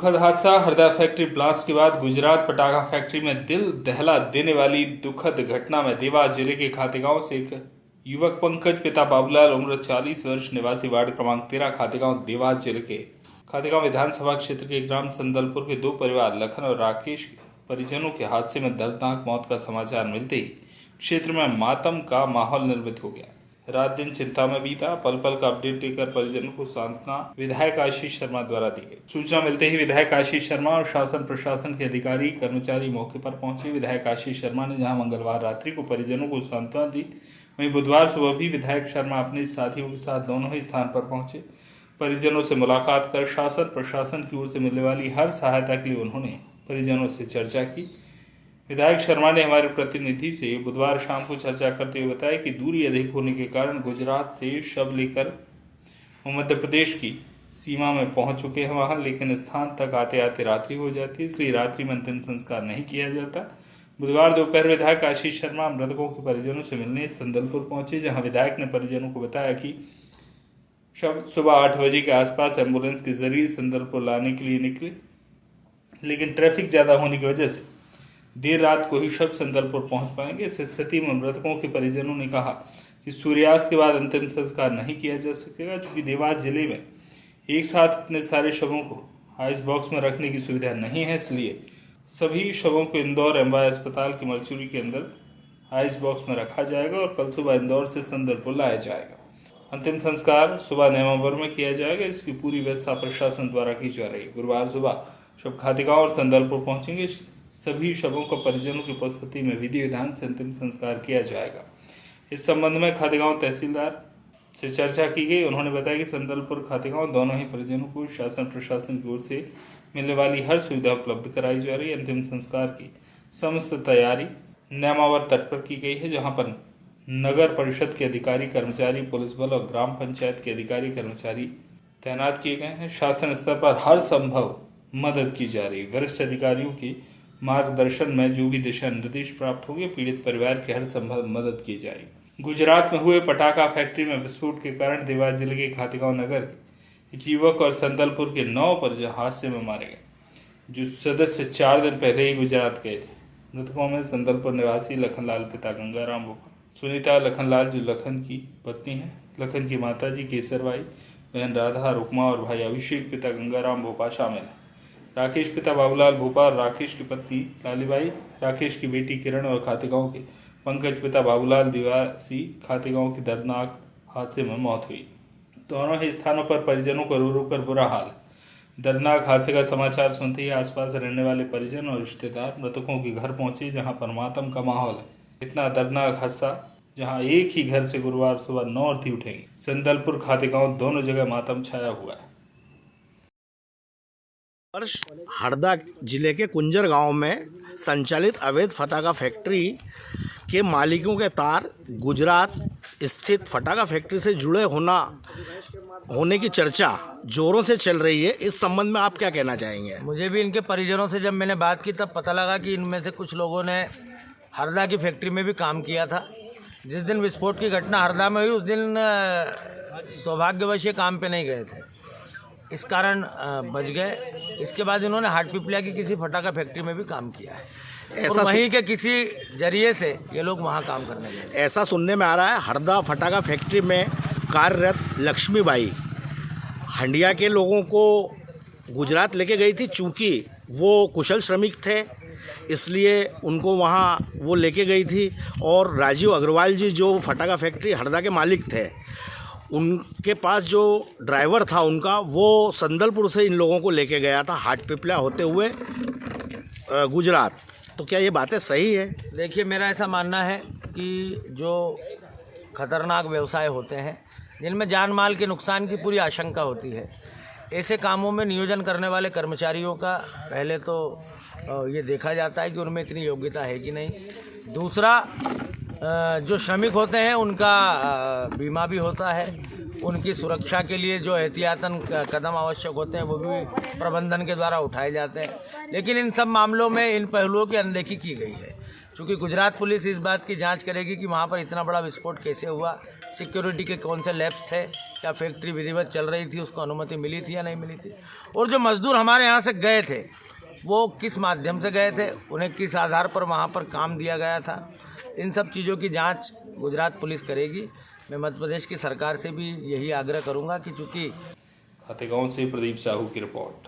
दुखद हादसा। Harda factory blast के बाद गुजरात पटाखा फैक्ट्री में दिल दहला देने वाली दुखद घटना में देवास जिले के खातेगांव से एक युवक पंकज पिता बाबूलाल उम्र 40 वर्ष निवासी वार्ड क्रमांक 13 खातेगांव देवास जिले के खातेगांव विधानसभा क्षेत्र के ग्राम संदलपुर के दो परिवार लखन और राकेश परिजनों के हादसे में दर्दनाक मौत का समाचार मिलते ही क्षेत्र में मातम का माहौल निर्मित हो गया। रात दिन चिंता में बीता। पल पल का अपडेट लेकर परिजनों को सांत्वना विधायक आशीष शर्मा द्वारा दी गई। सूचना मिलते ही विधायक आशीष शर्मा और शासन प्रशासन के अधिकारी कर्मचारी मौके पर पहुंचे। विधायक आशीष शर्मा ने जहां मंगलवार रात्रि को परिजनों को सांत्वना दी, वहीं बुधवार सुबह भी विधायक शर्मा अपने साथियों के साथ दोनों ही स्थान पर पहुंचे। परिजनों से मुलाकात कर शासन प्रशासन की ओर से मिलने वाली हर सहायता के लिए उन्होंने परिजनों से चर्चा की। विधायक शर्मा ने हमारे प्रतिनिधि से बुधवार शाम को चर्चा करते हुए बताया कि दूरी अधिक होने के कारण गुजरात से शव लेकर मध्य प्रदेश की सीमा में पहुंच चुके हैं वहां, लेकिन स्थान तक आते आते रात्रि हो जाती है, इसलिए रात्रि में अंतिम संस्कार नहीं किया जाता। बुधवार दोपहर विधायक आशीष शर्मा मृतकों के परिजनों से मिलने संदलपुर पहुंचे, जहां विधायक ने परिजनों को बताया कि शव सुबह 8 बजे के आसपास एम्बुलेंस के जरिए संदलपुर लाने के लिए निकले, लेकिन ट्रैफिक ज्यादा होने की वजह से देर रात को ही शव संदलपुर पहुंच पाएंगे। इस स्थिति में मृतकों के परिजनों ने कहा कि सूर्यास्त के बाद अंतिम संस्कार नहीं किया जा सकेगा, चूंकि देवास जिले में एक साथ इतने सारे शवों को आइस बॉक्स में रखने की सुविधा नहीं है, इसलिए सभी शवों को इंदौर एमवाय अस्पताल की मरचुरी के अंदर आइस बॉक्स में रखा जाएगा और कल सुबह इंदौर से संदलपुर लाया जाएगा। अंतिम संस्कार सुबह नेमावर में किया जाएगा। इसकी पूरी व्यवस्था प्रशासन द्वारा की जा रही है। गुरुवार सुबह शव खातेगांव और संदलपुर पहुंचेंगे। सभी शवों को परिजनों की उपस्थिति में विधि विधान से अंतिम संस्कार किया जाएगा। इस संबंध में खातेगांव तहसीलदार से चर्चा की गई। उन्होंने बताया कि संदलपुर खातेगांव दोनों ही परिजनों को शासन प्रशासन की ओर से मिलने वाली हर सुविधा उपलब्ध कराई जा रही है। अंतिम संस्कार की समस्त तैयारी नेमावर तट पर की गई है, जहां पर नगर परिषद के अधिकारी कर्मचारी, पुलिस बल और ग्राम पंचायत के अधिकारी कर्मचारी तैनात किए गए हैं। शासन स्तर पर हर संभव मदद की जा रही है। वरिष्ठ अधिकारियों की मार्गदर्शन में जो भी दिशा निर्देश प्राप्त होंगे, पीड़ित परिवार की हर संभव मदद की जाएगी। गुजरात में हुए पटाखा फैक्ट्री में विस्फोट के कारण देवास जिले के खातेगांव नगर के एक युवक और संदलपुर के 9 परिजन हादसे में मारे गए, जो सदस्य 4 दिन पहले ही गुजरात गए थे। मृतकों में संदलपुर निवासी लखनलाल पिता गंगाराम भोपा, सुनीता लखनलाल जो लखन की पत्नी है, लखन की माताजी केसरबाई, बहन राधा, रुकमा और भाई अभिषेक पिता गंगाराम भोपा शामिल है। राकेश पिता बाबूलाल भोपा, राकेश की पत्नी लालीबाई, राकेश की बेटी किरण और खातेगांव के पंकज पिता बाबूलाल दिवासी खातेगांव की दर्दनाक हादसे में मौत हुई। दोनों ही स्थानों पर परिजनों को रो रो कर बुरा हाल है। दर्दनाक हादसे का समाचार सुनते ही आसपास रहने वाले परिजन और रिश्तेदार मृतकों के घर पहुंचे, जहां पर मातम का माहौल है। इतना दर्दनाक हादसा जहां एक ही घर से गुरुवार सुबह 9 अर्थी उठेंगे। संदलपुर खातेगांव दोनों जगह मातम छाया हुआ है। हरदा जिले के कुंजर गांव में संचालित अवैध फटाखा फैक्ट्री के मालिकों के तार गुजरात स्थित फटाखा फैक्ट्री से जुड़े होने की चर्चा जोरों से चल रही है। इस संबंध में आप क्या कहना चाहेंगे? मुझे भी इनके परिजनों से जब मैंने बात की तब पता लगा कि इनमें से कुछ लोगों ने हरदा की फैक्ट्री में भी काम किया था। जिस दिन विस्फोट की घटना हरदा में हुई उस दिन सौभाग्यवश ये काम पे नहीं गए थे, इस कारण बच गए। इसके बाद इन्होंने हाटपिपलिया की किसी फटाखा फैक्ट्री में भी काम किया है ऐसा और वहीं के किसी जरिए से ये लोग वहाँ काम करने गए। ऐसा सुनने में आ रहा है हरदा फटाखा फैक्ट्री में कार्यरत लक्ष्मीबाई हंडिया के लोगों को गुजरात लेके गई थी। चूँकि वो कुशल श्रमिक थे इसलिए उनको वहाँ वो लेके गई थी, और राजीव अग्रवाल जी जो फटाखा फैक्ट्री हरदा के मालिक थे, उनके पास जो ड्राइवर था उनका, वो संदलपुर से इन लोगों को लेके गया था हाटपिपलिया होते हुए गुजरात। तो क्या ये बातें सही है? देखिए, मेरा ऐसा मानना है कि जो खतरनाक व्यवसाय होते हैं जिनमें जान माल के नुकसान की पूरी आशंका होती है, ऐसे कामों में नियोजन करने वाले कर्मचारियों का पहले तो ये देखा जाता है कि उनमें इतनी योग्यता है कि नहीं। दूसरा, जो श्रमिक होते हैं उनका बीमा भी होता है। उनकी सुरक्षा के लिए जो एहतियातन कदम आवश्यक होते हैं वो भी प्रबंधन के द्वारा उठाए जाते हैं। लेकिन इन सब मामलों में इन पहलुओं की अनदेखी की गई है। चूँकि गुजरात पुलिस इस बात की जांच करेगी कि वहाँ पर इतना बड़ा विस्फोट कैसे हुआ, सिक्योरिटी के कौन से लैब्स थे, क्या फैक्ट्री विधिवत चल रही थी, उसको अनुमति मिली थी या नहीं मिली थी, और जो मजदूर हमारे यहाँ से गए थे वो किस माध्यम से गए थे, उन्हें किस आधार पर वहाँ पर काम दिया गया था। इन सब चीज़ों की जांच गुजरात पुलिस करेगी। मैं मध्य प्रदेश की सरकार से भी यही आग्रह करूँगा कि चूँकि खातेगांव से प्रदीप साहू की रिपोर्ट।